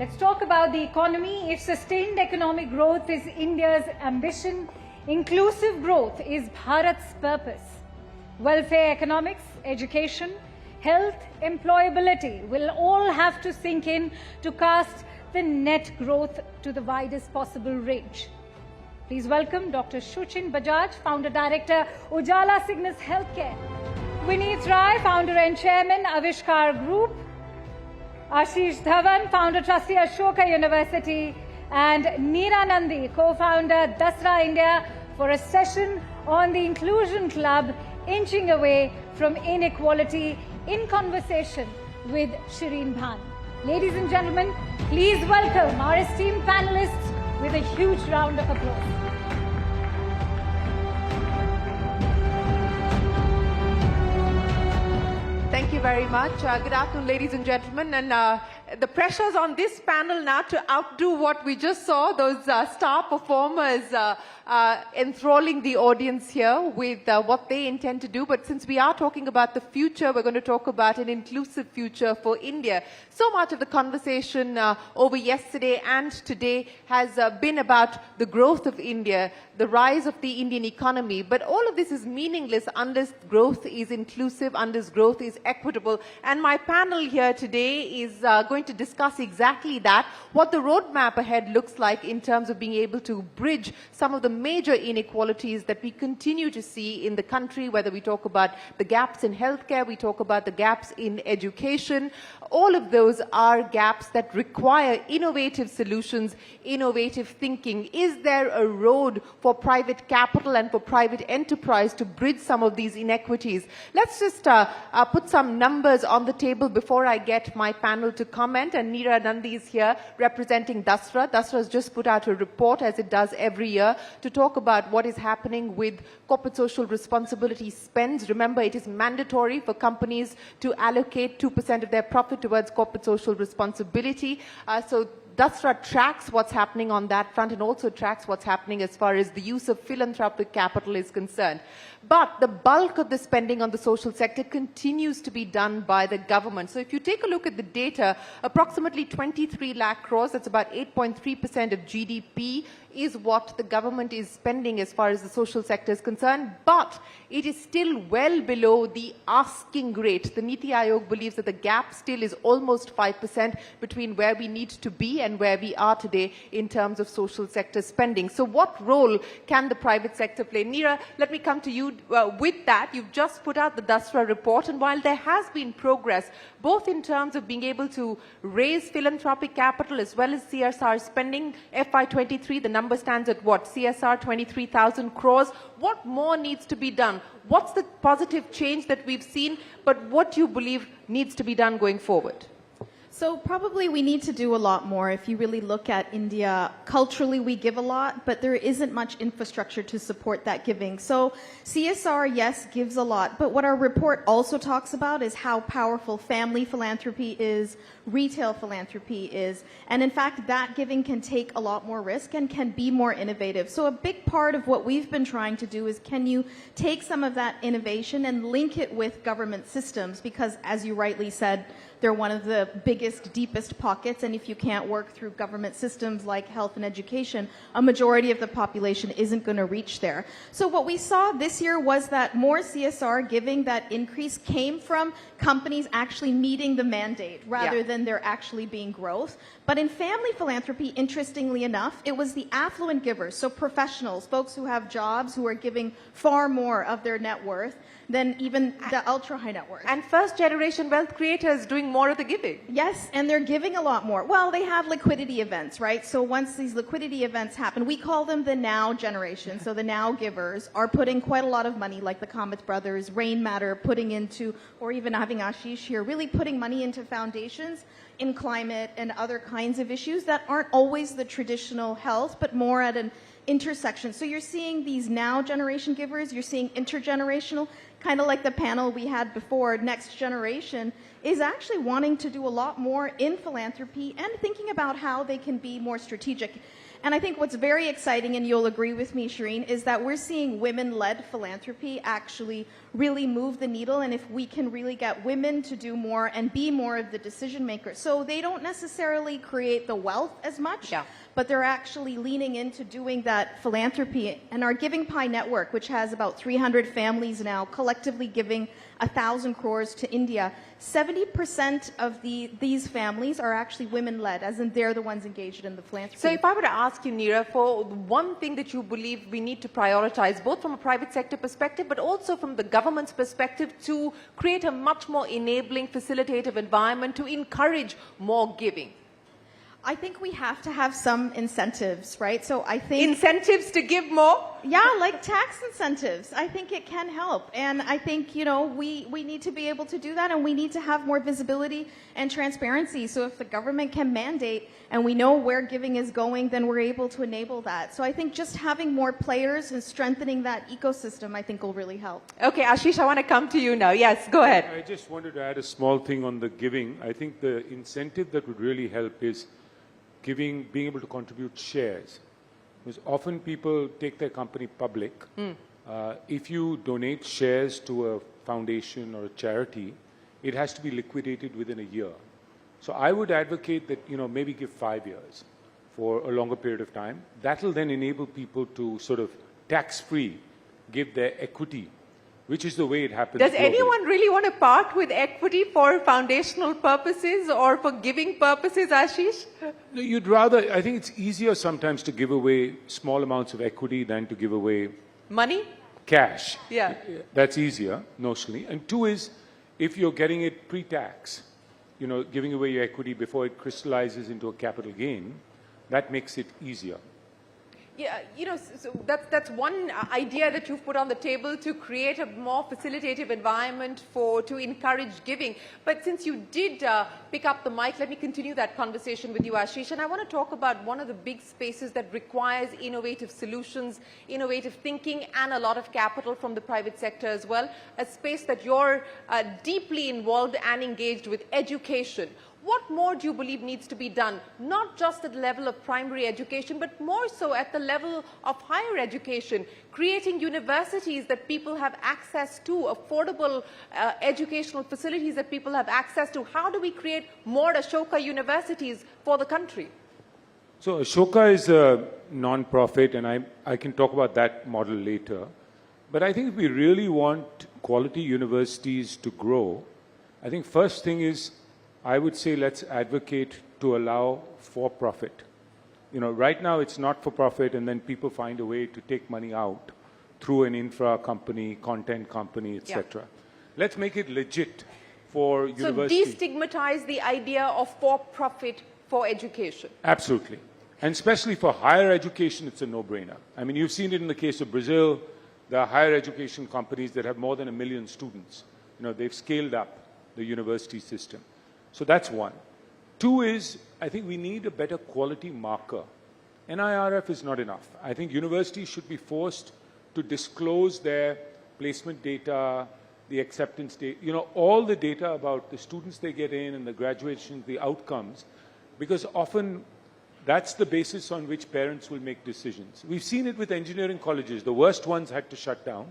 Let's talk about the economy. If sustained economic growth is India's ambition, inclusive growth is Bharat's purpose. Welfare economics, education, health, employability will all have to sink in to cast the net growth to the widest possible range. Please welcome Dr. Suchin Bajaj, Founder Director, Ujala Cygnus Healthcare. Vineet, Founder and Chairman, Aavishkaar Group. Ashish, Dhawan, Founder Trustee, Ashoka University. And Neera Nundy, Co-Founder, Dasra India, for a session on the Inclusion Club, inching away from inequality, in conversation with Shireen Bhan. Ladies and gentlemen, please welcome our esteemed panelists with a huge round of applause. Thank you very much. Good afternoon, ladies and gentlemen. And the pressures on this panel now to outdo what we just saw, those star performers enthralling the audience here with what they intend to do. But since we are talking about the future, we're going to talk about an inclusive future for India. So much of the conversation over yesterday and today has been about the growth of India, the rise of the Indian economy. But all of this is meaningless unless growth is inclusive, unless growth is equitable. And my panel here today is going to discuss exactly that, what the roadmap ahead looks like in terms of being able to bridge some of the major inequalities that we continue to see in the country, whether we talk about the gaps in healthcare, we talk about the gaps in education. All of those are gaps that require innovative solutions, innovative thinking. Is there a road for private capital and for private enterprise to bridge some of these inequities? Let's just put some numbers on the table before I get my panel to comment. And Neera Nundy is here representing Dasra. Dasra has just put out a report, as it does every year, to talk about what is happening with corporate social responsibility spends. Remember, it is mandatory for companies to allocate 2% of their profit towards corporate social responsibility. So Dasra tracks what's happening on that front and also tracks what's happening as far as the use of philanthropic capital is concerned. But the bulk of the spending on the social sector continues to be done by the government. So if you take a look at the data, approximately 23 lakh crores, that's about 8.3% of GDP, is what the government is spending as far as the social sector is concerned. But it is still well below the asking rate. The Niti Aayog believes that the gap still is almost 5% between where we need to be and where we are today in terms of social sector spending. So what role can the private sector play? Neera, let me come to you with that. You've just put out the Dasra report, and while there has been progress, both in terms of being able to raise philanthropic capital as well as CSR spending, FY23, the number stands at what? CSR 23,000 crores. What more needs to be done? What's the positive change that we've seen, but what do you believe needs to be done going forward? So probably we need to do a lot more. If you really look at India, culturally we give a lot, but there isn't much infrastructure to support that giving. So CSR, yes, gives a lot, but what our report also talks about is how powerful family philanthropy is, retail philanthropy is, and in fact that giving can take a lot more risk and can be more innovative. So a big part of what we've been trying to do is, can you take some of that innovation and link it with government systems? Because as you rightly said, they're one of the biggest, deepest pockets, and if you can't work through government systems like health and education, a majority of the population isn't going to reach there. So what we saw this year was that more CSR giving, that increase came from companies actually meeting the mandate rather than there actually being growth. But in family philanthropy, interestingly enough, it was the affluent givers, so professionals, folks who have jobs, who are giving far more of their net worth than even the ultra-high net worth. And first-generation wealth creators doing more of the giving. Yes, and they're giving a lot more. Well, they have liquidity events, right? So once these liquidity events happen, we call them the now generation. So the now givers are putting quite a lot of money, like the Kamath brothers, Rain Matter, putting into, or even having Ashish here, really putting money into foundations in climate and other kinds of issues that aren't always the traditional health, but more at an intersection. So you're seeing these now generation givers, you're seeing intergenerational, kind of like the panel we had before, next generation is actually wanting to do a lot more in philanthropy and thinking about how they can be more strategic. And I think what's very exciting, and you'll agree with me, Shireen, is that we're seeing women-led philanthropy actually really move the needle, and if we can really get women to do more and be more of the decision makers. So they don't necessarily create the wealth as much, but they're actually leaning into doing that philanthropy. And our Giving Pie network, which has about 300 families now, collectively giving 1,000 crores to India, 70% of these families are actually women-led, as in they're the ones engaged in the philanthropy. So if I were to ask you, Neera, for one thing that you believe we need to prioritize, both from a private sector perspective, but also from the government's perspective, to create a much more enabling, facilitative environment to encourage more giving. I think we have to have some incentives, right? So I think... Incentives to give more? Yeah, like tax incentives. I think it can help. And I think, you know, we need to be able to do that, and we need to have more visibility and transparency. So if the government can mandate and we know where giving is going, then we're able to enable that. So I think just having more players and strengthening that ecosystem, I think will really help. Okay, Ashish, I want to come to you now. Yes, go ahead. I just wanted to add a small thing on the giving. I think the incentive that would really help is being able to contribute shares. Because often people take their company public. If you donate shares to a foundation or a charity, it has to be liquidated within a year. So I would advocate that, you know, maybe give 5 years for a longer period of time. That will then enable people to sort of tax-free give their equity, which is the way it happens. Does globally. anyone really want to part with equity for foundational purposes or for giving purposes, Ashish? No, you'd rather, I think it's easier sometimes to give away small amounts of equity than to give away Money? cash. Yeah. That's easier, notionally. And two is, if you're getting it pre-tax, you know, giving away your equity before it crystallizes into a capital gain, that makes it easier. Yeah, you know, so that's one idea that you've put on the table to create a more facilitative environment to encourage giving. But since you did pick up the mic, let me continue that conversation with you, Ashish. And I want to talk about one of the big spaces that requires innovative solutions, innovative thinking, and a lot of capital from the private sector as well. A space that you're deeply involved and engaged with, education. What more do you believe needs to be done, not just at the level of primary education, but more so at the level of higher education, creating universities that people have access to, affordable educational facilities that people have access to? How do we create more Ashoka universities for the country? So Ashoka is a non-profit, and I can talk about that model later. But I think if we really want quality universities to grow, I think first thing is, I would say let's advocate to allow for-profit. You know, right now it's not for-profit, and then people find a way to take money out through an infra company, content company, etc. Let's make it legit for universities. So destigmatize the idea of for-profit for education. Absolutely. And especially for higher education, it's a no-brainer. I mean, you've seen it in the case of Brazil. There are higher education companies that have more than 1 million students. You know, they've scaled up the university system. So that's one. Two is, I think we need a better quality marker. NIRF is not enough. I think universities should be forced to disclose their placement data, the acceptance data, you know, all the data about the students they get in and the graduation, the outcomes, because often that's the basis on which parents will make decisions. We've seen it with engineering colleges. The worst ones had to shut down.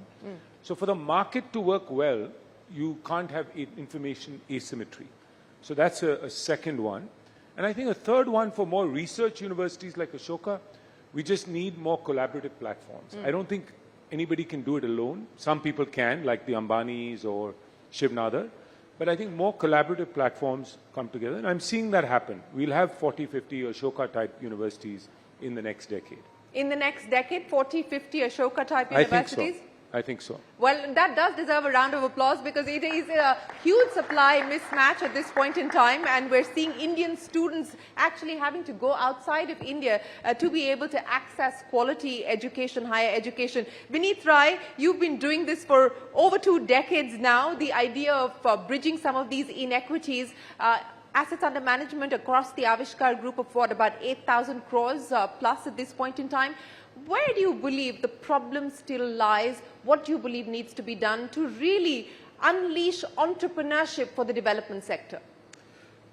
So for the market to work well, you can't have information asymmetry. So that's a second one. And I think a third one, for more research universities like Ashoka, we just need more collaborative platforms. I don't think anybody can do it alone. Some people can, like the Ambanis or Shiv Nadar. But I think more collaborative platforms come together. And I'm seeing that happen. We'll have 40, 50 Ashoka-type universities in the next decade. In the next decade, 40, 50 Ashoka-type universities? I think so. Well, that does deserve a round of applause, because it is a huge supply mismatch at this point in time, and we're seeing Indian students actually having to go outside of India to be able to access quality education, higher education. Vineet Rai, you've been doing this for over 2 decades now, the idea of bridging some of these inequities. Assets under management across the Aavishkaar group of what, about 8,000 crores plus at this point in time. Where do you believe the problem still lies? What do you believe needs to be done to really unleash entrepreneurship for the development sector?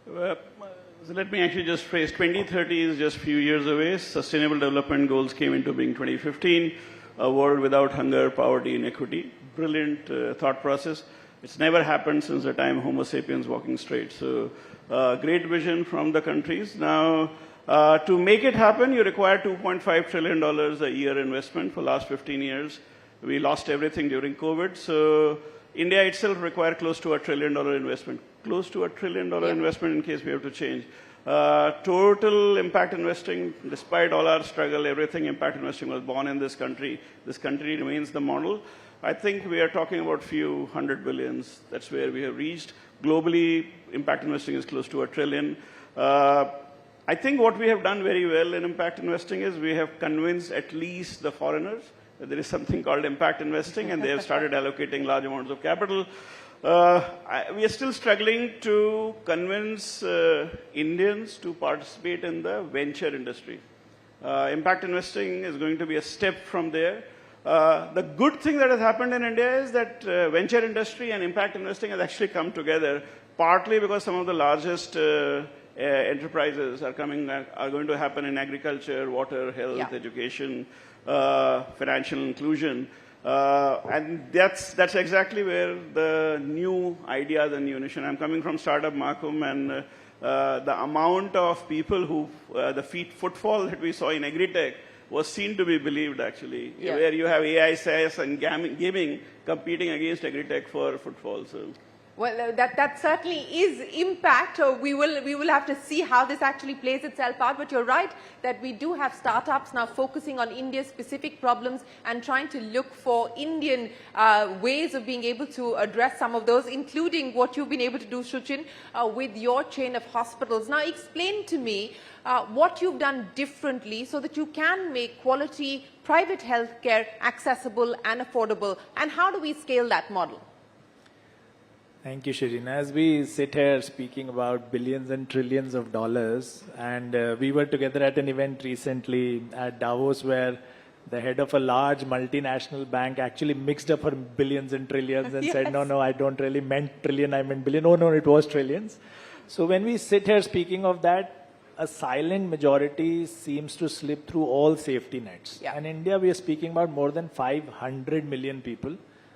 So let me actually just phrase 2030 is just a few years away. Sustainable Development Goals came into being 2015. A world without hunger, poverty, inequity. Brilliant thought process. It's never happened since the time Homo sapiens walking straight. So great vision from the countries. Now, to make it happen, you require $2.5 trillion a year investment for last 15 years. We lost everything during COVID. So India itself requires close to $1 trillion investment. Close to $1 trillion investment in case we have to change. Total impact investing, despite all our struggle, everything impact investing was born in this country. This country remains the model. I think we are talking about few hundred billions. That's where we have reached. Globally, impact investing is close to $1 trillion. I think what we have done very well in impact investing is we have convinced at least the foreigners that there is something called impact investing, and they have started allocating large amounts of capital. We are still struggling to convince Indians to participate in the venture industry. Impact investing is going to be a step from there. The good thing that has happened in India is that venture industry and impact investing has actually come together, partly because some of the largest enterprises are going to happen in agriculture, water, health, education, financial inclusion. And that's exactly where the new ideas and new innovation. I'm coming from Startup Mahkum, and the amount of people who, the footfall that we saw in agri-tech was seen to be believed, actually, where you have AI, SaaS, and gaming competing against agri-tech for footfall. So. Well, that certainly is impact. We will have to see how this actually plays itself out. But you're right that we do have startups now focusing on India's specific problems and trying to look for Indian ways of being able to address some of those, including what you've been able to do, Suchin, with your chain of hospitals. Now, explain to me what you've done differently so that you can make quality private healthcare accessible and affordable. And how do we scale that model? Thank you, Shirin. As we sit here speaking about billions and trillions of dollars, and we were together at an event recently at Davos where the head of a large multinational bank actually mixed up her billions and trillions and said, no, I don't really meant trillion, I meant billion. No, it was trillions. So when we sit here speaking of that, a silent majority seems to slip through all safety nets. In India, we are speaking about more than 500 million people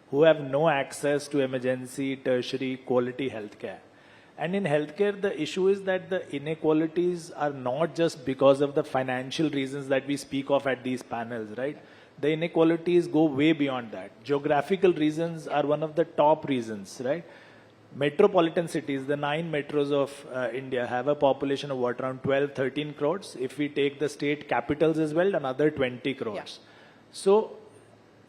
who have no access to emergency, tertiary, quality healthcare. And in healthcare, the issue is that the inequalities are not just because of the financial reasons that we speak of at these panels, right? The inequalities go way beyond that. Geographical reasons are one of the top reasons, right? Metropolitan cities, the 9 metros of India have a population of what, around 12, 13 crores. If we take the state capitals as well, another 20 crores. So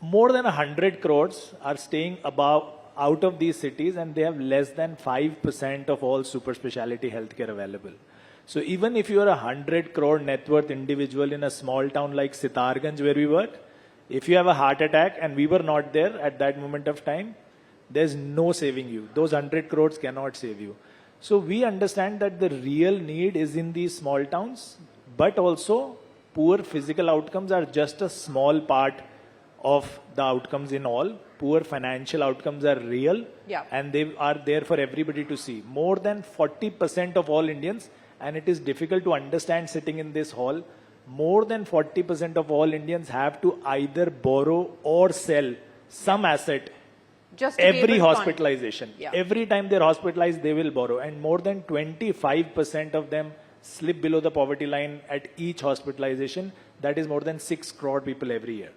more than 100 crores are staying out of these cities, and they have less than 5% of all super specialty healthcare available. So even if you are a 100 crore net worth individual in a small town like Sitarganj where we work, if you have a heart attack and we were not there at that moment of time, there's no saving you. Those 100 crores cannot save you. So we understand that the real need is in these small towns, but also poor physical outcomes are just a small part of the outcomes in all. Poor financial outcomes are real, and they are there for everybody to see. More than 40% of all Indians, and it is difficult to understand sitting in this hall, more than 40% of all Indians have to either borrow or sell some asset just every hospitalization. Every time they're hospitalized, they will borrow. And more than 25% of them slip below the poverty line at each hospitalization. That is more than 6 crore people every year.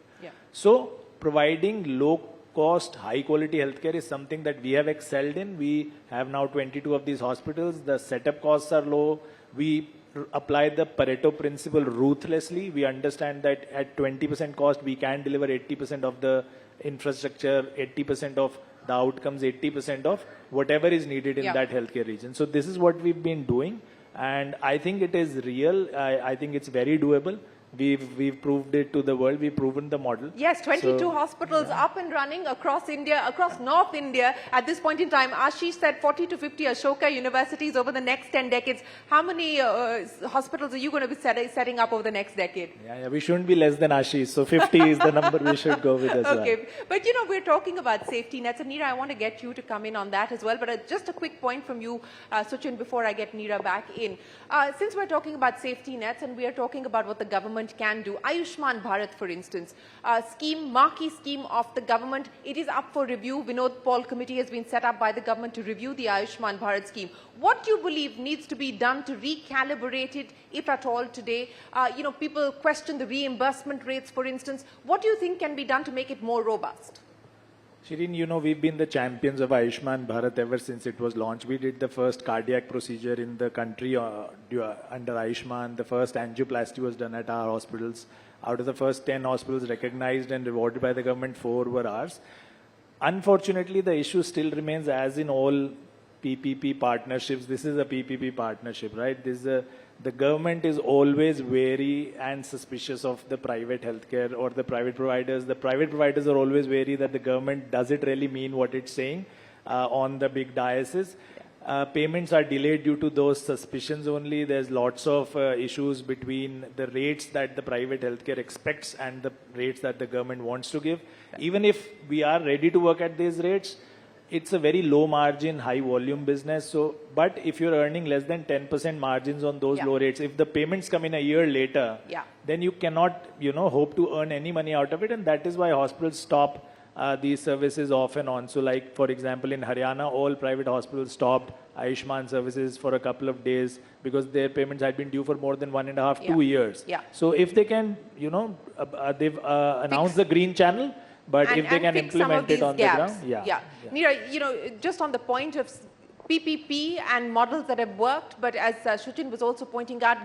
So providing low-cost, high-quality healthcare is something that we have excelled in. We have now 22 of these hospitals. The setup costs are low. We apply the Pareto principle ruthlessly. We understand that at 20% cost, we can deliver 80% of the infrastructure, 80% of the outcomes, 80% of whatever is needed in that healthcare region. So this is what we've been doing. And I think it is real. I think it's very doable. We've proved it to the world. We've proven the model. Yes, 22 So, hospitals up and running across India, across North India. At this point in time, Ashish said 40 to 50 Ashoka universities over the next 10 decades. How many hospitals are you going to be setting up over the next decade? yeah, we shouldn't be less than Ashish. So 50 is the number we should go with as well. Okay, but we're talking about safety nets, and Neera, I want to get you to come in on that as well. But just a quick point from you, Suchin, before I get Neera back in. Since we're talking about safety nets and we are talking about what the government can do, Ayushman Bharat, for instance, marquee scheme of the government, it is up for review. Vinod Paul committee has been set up by the government to review the Ayushman Bharat scheme. What do you believe needs to be done to recalibrate it, if at all, today? People question the reimbursement rates, for instance. What do you think can be done to make it more robust? Shirin, we've been the champions of Ayushman Bharat ever since it was launched. We did the first cardiac procedure in the country under Ayushman. The first angioplasty was done at our hospitals. Out of the first 10 hospitals recognized and rewarded by the government, 4 were ours. Unfortunately, the issue still remains, as in all PPP partnerships. This is a PPP partnership, right? The government is always wary and suspicious of the private healthcare or the private providers. The private providers are always wary that the government does it really mean what it's saying on the big diocese. Payments are delayed due to those suspicions only. There's lots of issues between the rates that the private healthcare expects and the rates that the government wants to give. Even if we are ready to work at these rates, it's a very low margin, high volume business. So, but if you're earning less than 10% margins on those low rates, if the payments come in a year later, then you cannot, hope to earn any money out of it. And that is why hospitals stop these services off and on. So like, for example, in Haryana, all private hospitals stopped Ayushman services for a couple of days because their payments had been due for more than 1.5, 2 years. So if they can, they've announced the green channel, but if they can implement it on the ground, Neera, just on the point of PPP and models that have worked, but as Suchin was also pointing out,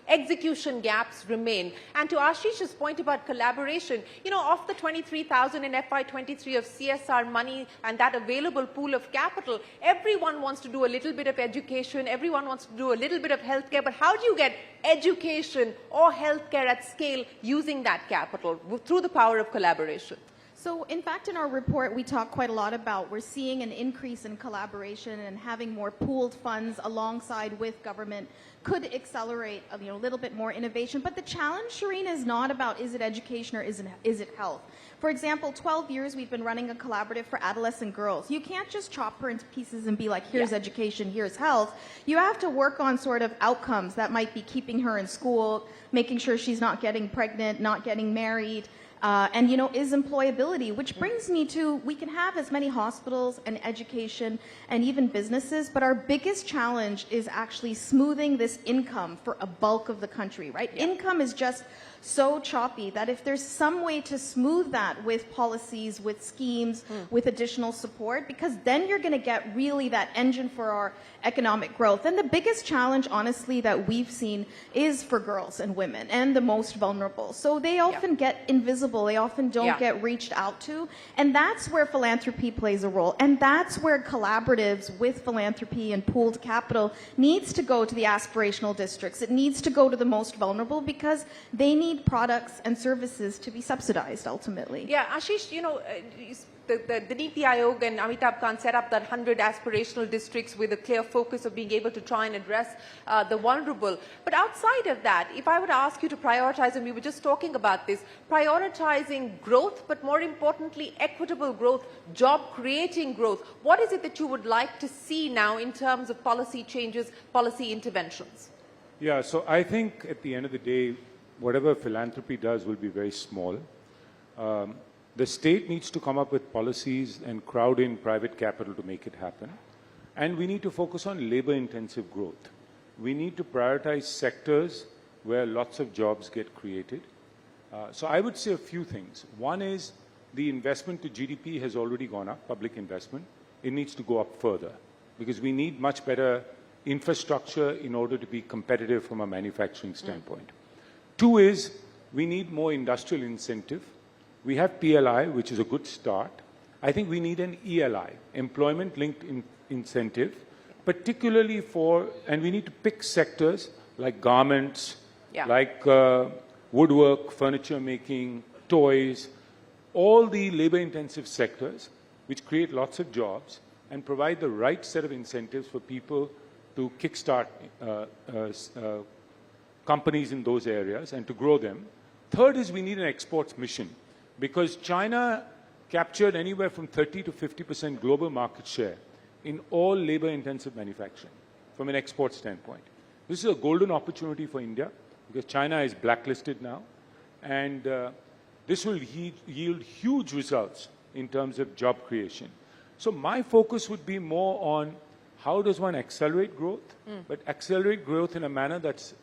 execution gaps remain. And to Ashish's point about collaboration, of the 23,000 in FY23 of CSR money and that available pool of capital, everyone wants to do a little bit of education, everyone wants to do a little bit of healthcare, but how do you get education or healthcare at scale using that capital through the power of collaboration? So in fact, in our report, we talk quite a lot about we're seeing an increase in collaboration and having more pooled funds alongside with government could accelerate a little bit more innovation. But the challenge, Shireen, is not about is it education or is it health. For example, 12 years we've been running a collaborative for adolescent girls. You can't just chop her into pieces and be like, here's education, here's health. You have to work on sort of outcomes that might be keeping her in school, making sure she's not getting pregnant, not getting married. And, is employability, which brings me to, we can have as many hospitals and education and even businesses, but our biggest challenge is actually smoothing this income for a bulk of the country, right? Income is just so choppy that if there's some way to smooth that with policies, with schemes, with additional support, because then you're going to get really that engine for our economic growth. And the biggest challenge, honestly, that we've seen is for girls and women and the most vulnerable. So they often get invisible. They often don't get reached out to. And that's where philanthropy plays a role. And that's where collaboratives with philanthropy and pooled capital needs to go to the aspirational districts. It needs to go to the most vulnerable because they need products and services to be subsidized ultimately. Yeah, Ashish, the Niti Aayog and Amitabh Kant set up that 100 aspirational districts with a clear focus of being able to try and address the vulnerable. But outside of that, if I were to ask you to prioritize, and we were just talking about this, prioritizing growth, but more importantly, equitable growth, job-creating growth, what is it that you would like to see now in terms of policy changes, policy interventions? Yeah, so I think at the end of the day, whatever philanthropy does will be very small. The state needs to come up with policies and crowd in private capital to make it happen. And we need to focus on labor-intensive growth. We need to prioritize sectors where lots of jobs get created. So I would say a few things. One is the investment to GDP has already gone up, public investment. It needs to go up further because we need much better infrastructure in order to be competitive from a manufacturing standpoint. Two is we need more industrial incentive. We have PLI, which is a good start. I think we need an ELI, employment-linked incentive, particularly and we need to pick sectors like garments, like woodwork, furniture making, toys, all the labor-intensive sectors which create lots of jobs and provide the right set of incentives for people to kickstart companies in those areas and to grow them. Third is we need an exports mission because China captured anywhere from 30 to 50% global market share in all labor-intensive manufacturing from an export standpoint. This is a golden opportunity for India because China is blacklisted now, and this will yield huge results in terms of job creation. So my focus would be more on how does one accelerate growth, but accelerate growth in a manner that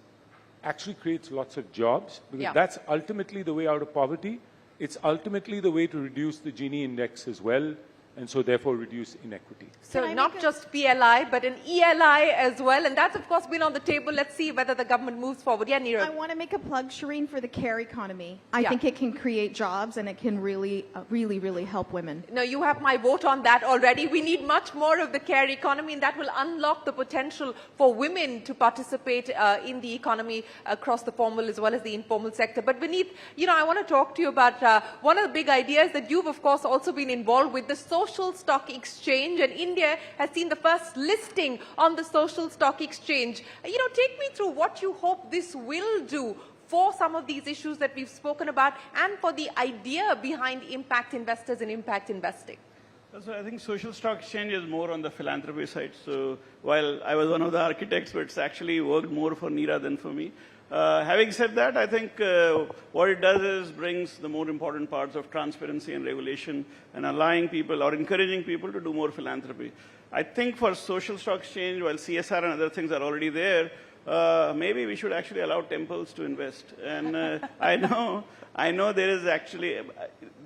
actually creates lots of jobs, because that's ultimately the way out of poverty. It's ultimately the way to reduce the Gini index as well, and so therefore reduce inequity. So not just PLI, but an ELI as well. And that's, of course, been on the table. Let's see whether the government moves forward. Yeah, Neera. I want to make a plug, Shireen, for the care economy. I think it can create jobs and it can really, really help women. No, you have my vote on that already. We need much more of the care economy, and that will unlock the potential for women to participate in the economy across the formal as well as the informal sector. But Vineet, you know, I want to talk to you about one of the big ideas that you've, of course, also been involved with, the social stock exchange, and India has seen the first listing on the social stock exchange. You know, take me through what you hope this will do for some of these issues that we've spoken about and for the idea behind impact investors and impact investing. So I think social stock exchange is more on the philanthropy side. So while I was one of the architects, but it's actually worked more for Neera than for me. Having said that, I think what it does is brings the more important parts of transparency and regulation and allowing people or encouraging people to do more philanthropy. I think for social stock exchange, while CSR and other things are already there, maybe we should actually allow temples to invest. And I know there is actually,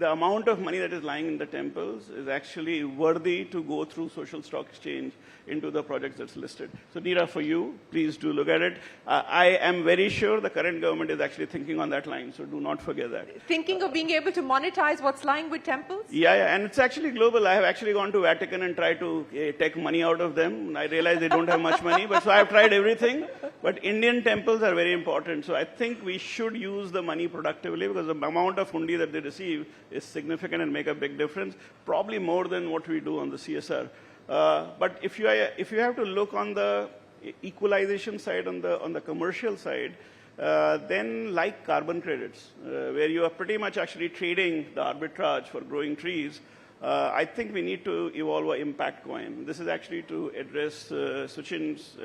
the amount of money that is lying in the temples is actually worthy to go through social stock exchange into the projects that's listed. So Neera, for you, please do look at it. I am very sure the current government is actually thinking on that line, so do not forget that. Thinking of being able to monetize what's lying with temples? Yeah, and it's actually global. I have actually gone to Vatican and tried to take money out of them. I realize they don't have much money, but so I have tried everything. But Indian temples are very important. So I think we should use the money productively because the amount of hundi that they receive is significant and make a big difference, probably more than what we do on the CSR. But if you have to look on the equalization side, on the commercial side, then like carbon credits, where you are pretty much actually trading the arbitrage for growing trees, I think we need to evolve an impact coin. This is actually to address Suchin's.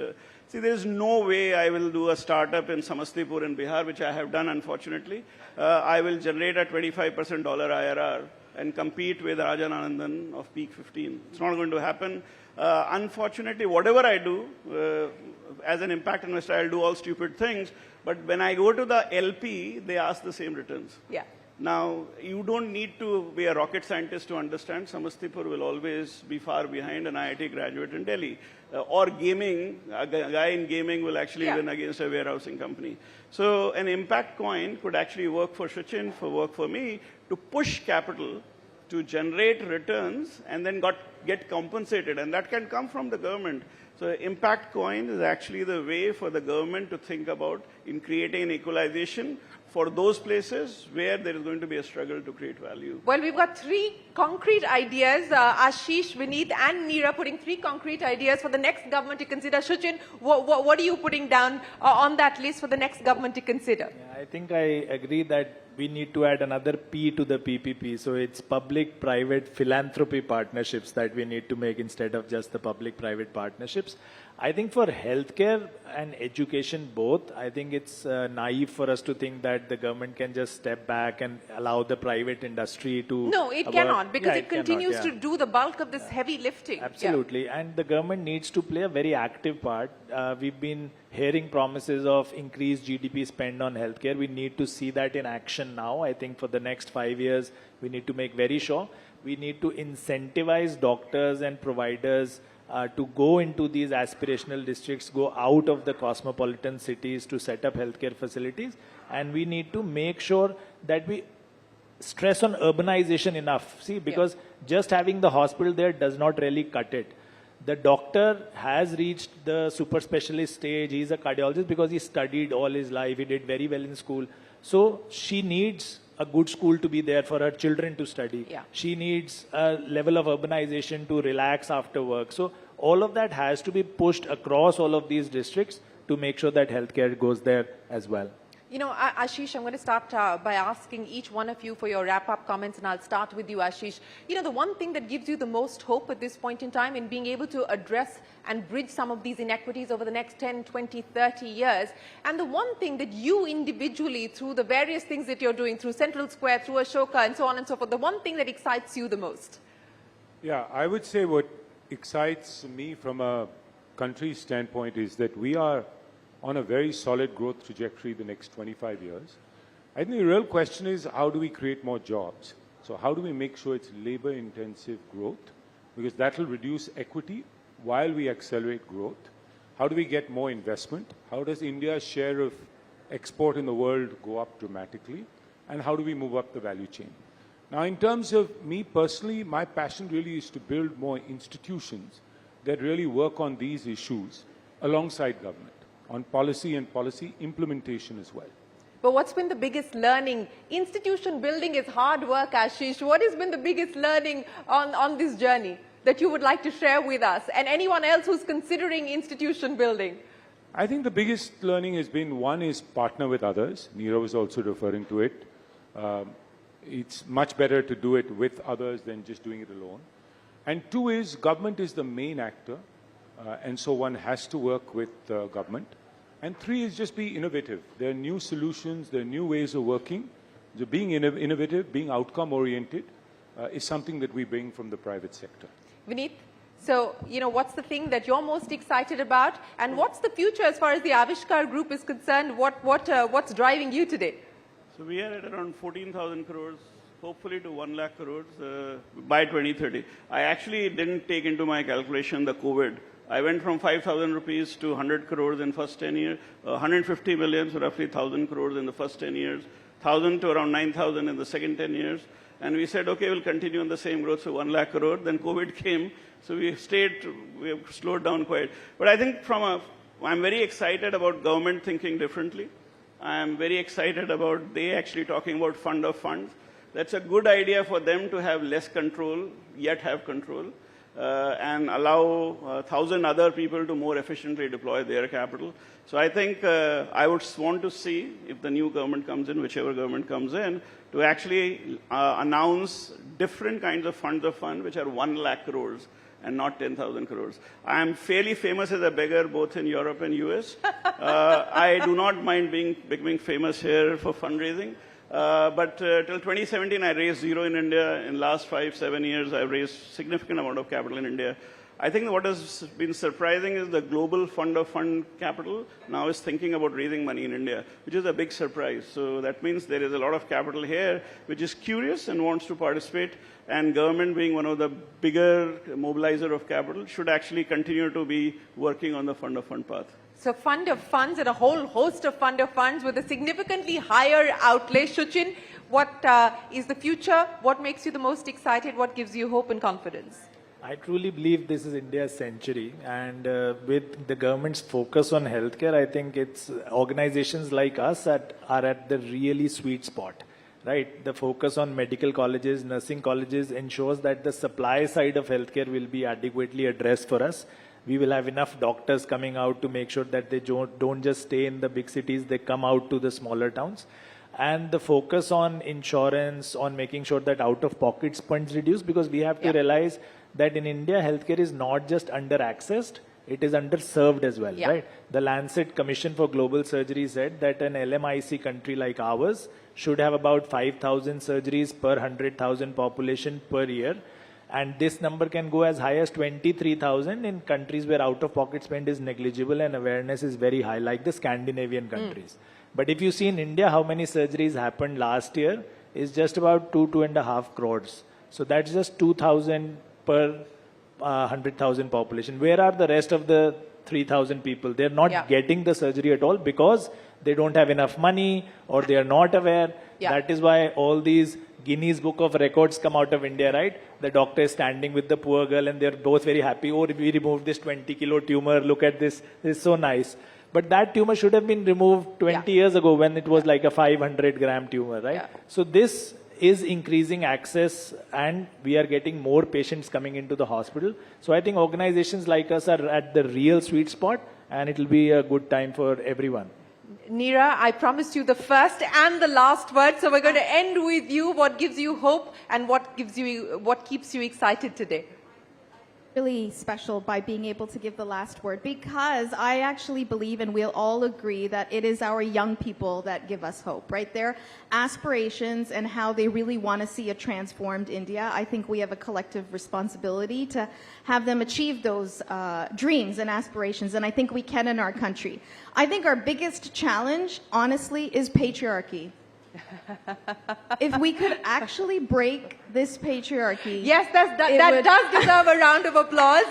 See, there is no way I will do a startup in Samastipur in Bihar, which I have done, unfortunately. I will generate a 25% dollar IRR and compete with Rajan Anandan of Peak 15. It's not going to happen. Unfortunately, whatever I do, as an impact investor, I'll do all stupid things. But when I go to the LP, they ask the same returns. Yeah. Now, you don't need to be a rocket scientist to understand Samastipur will always be far behind an IIT graduate in Delhi. Or gaming, a guy in gaming will actually win against a warehousing company. So an impact coin could actually work for Suchin, work for me, to push capital to generate returns and then get compensated. And that can come from the government. So impact coin is actually the way for the government to think about in creating an equalization for those places where there is going to be a struggle to create value. Well, we've got three concrete ideas. Ashish, Vineet and Neera putting three concrete ideas for the next government to consider. Suchin, what are you putting down on that list for the next government to consider? Yeah, I think I agree that we need to add another P to the PPP. So it's public-private philanthropy partnerships that we need to make instead of just the public-private partnerships. I think for healthcare and education both, I think it's naive for us to think that the government can just step back and allow the private industry to... No, it cannot, because it continues to do the bulk of this heavy lifting. Absolutely. And the government needs to play a very active part. We've been hearing promises of increased GDP spend on healthcare. We need to see that in action now. I think for the next 5 years, we need to make very sure. We need to incentivize doctors and providers to go into these aspirational districts, go out of the cosmopolitan cities to set up healthcare facilities. And we need to make sure that we stress on urbanization enough. See, because just having the hospital there does not really cut it. The doctor has reached the super specialist stage. He's a cardiologist because he studied all his life. He did very well in school. So she needs a good school to be there for her children to study. Yeah. She needs a level of urbanization to relax after work. So all of that has to be pushed across all of these districts to make sure that healthcare goes there as well. You know, Ashish, I'm going to start by asking each one of you for your wrap-up comments, and I'll start with you, Ashish. You know, the one thing that gives you the most hope at this point in time in being able to address and bridge some of these inequities over the next 10, 20, 30 years, and the one thing that you individually, through the various things that you're doing, through Central Square, through Ashoka, and so on and so forth, the one thing that excites you the most? Yeah, I would say what excites me from a country standpoint is that we are on a very solid growth trajectory the next 25 years. I think the real question is, how do we create more jobs? So how do we make sure it's labor-intensive growth? Because that will reduce equity while we accelerate growth. How do we get more investment? How does India's share of export in the world go up dramatically? And how do we move up the value chain? Now, in terms of me personally, my passion really is to build more institutions that really work on these issues alongside government, on policy and policy implementation as well. But what's been the biggest learning? Institution building is hard work, Ashish. What has been the biggest learning on this journey that you would like to share with us and anyone else who's considering institution building? I think the biggest learning has been, one is partner with others. Neera was also referring to it. It's much better to do it with others than just doing it alone. And two is, government is the main actor, and so one has to work with government. And three is just be innovative. There are new solutions, there are new ways of working. So being innovative, being outcome-oriented is something that we bring from the private sector. Vineet, so, you know, what's the thing that you're most excited about? And what's the future as far as the Aavishkaar group is concerned? What's driving you today? So we are at around 14,000 crores, hopefully to 1 lakh crores by 2030. I actually didn't take into my calculation the COVID. I went from 5,000 rupees to 100 crores in first 10 years, 150 million, so roughly 1,000 crores in the first 10 years, 1,000 to around 9,000 in the second 10 years. And we said, okay, we'll continue on the same growth, so 1 lakh crore. Then COVID came, so we have slowed down quite. But I think I'm very excited about government thinking differently. I'm very excited about they actually talking about fund of funds. That's a good idea for them to have less control, yet have control. And allow 1,000 other people to more efficiently deploy their capital. So I think I would want to see, if the new government comes in, whichever government comes in, to actually announce different kinds of funds of fund, which are 1 lakh crores and not 10,000 crores. I am fairly famous as a beggar both in Europe and US. I do not mind becoming famous here for fundraising. But till 2017, I raised zero in India. In last 5-7 years, I've raised significant amount of capital in India. I think what has been surprising is the global fund of fund capital now is thinking about raising money in India, which is a big surprise. So that means there is a lot of capital here, which is curious and wants to participate. And government, being one of the bigger mobilizer of capital, should actually continue to be working on the fund of fund path. So fund of funds and a whole host of fund of funds with a significantly higher outlay. Suchin, what is the future? What makes you the most excited? What gives you hope and confidence? I truly believe this is India's century, and with the government's focus on healthcare, I think it's organizations like us that are at the really sweet spot, right? The focus on medical colleges, nursing colleges ensures that the supply side of healthcare will be adequately addressed for us. We will have enough doctors coming out to make sure that they don't just stay in the big cities, they come out to the smaller towns. And the focus on insurance, on making sure that out-of-pocket spends reduce, because we have to realize that in India, healthcare is not just under-accessed, it is underserved as well, right? The Lancet Commission for Global Surgery said that an LMIC country like ours should have about 5,000 surgeries per 100,000 population per year. And this number can go as high as 23,000 in countries where out-of-pocket spend is negligible and awareness is very high, like the Scandinavian countries. But if you see in India how many surgeries happened last year, is just about 2.5 crores. So that's just 2,000 per 100,000 population. Where are the rest of the 3,000 people. They're not Yeah. getting the surgery at all because they don't have enough money or they are not aware. Yeah. That is why all these Guinness Book of Records come out of India, right? The doctor is standing with the poor girl and they're both very happy. Oh, we removed this 20-kilo tumor. Look at this. This is so nice. But that tumor should have been removed 20 years ago when it was like a 500-gram tumor, right? Yeah. So this is increasing access and we are getting more patients coming into the hospital. So I think organizations like us are at the real sweet spot and it will be a good time for everyone. Neera, I promised you the first and the last word, so we're going to end with you. What gives you hope and what keeps you excited today? Really special by being able to give the last word because I actually believe and we'll all agree that it is our young people that give us hope, right? Their aspirations and how they really want to see a transformed India. I think we have a collective responsibility to have them achieve those dreams and aspirations, and I think we can in our country. I think our biggest challenge, honestly, is patriarchy. If we could actually break this patriarchy. Yes, that does deserve a round of applause.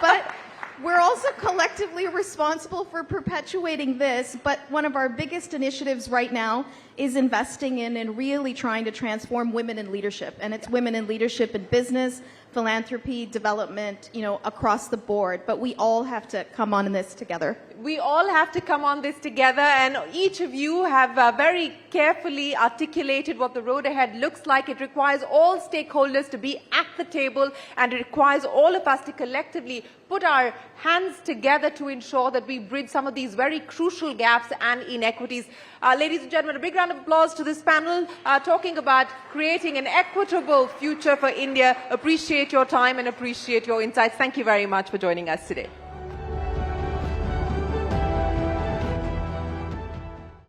But we're also collectively responsible for perpetuating this. But one of our biggest initiatives right now is investing in and really trying to transform women in leadership. And it's women in leadership in business, philanthropy, development, across the board. But we all have to come on in this together. We all have to come on this together, and each of you have very carefully articulated what the road ahead looks like. It requires all stakeholders to be at the table, and it requires all of us to collectively put our hands together to ensure that we bridge some of these very crucial gaps and inequities. Ladies and gentlemen, a big round of applause to this panel talking about creating an equitable future for India. Appreciate your time and appreciate your insights. Thank you very much for joining us today.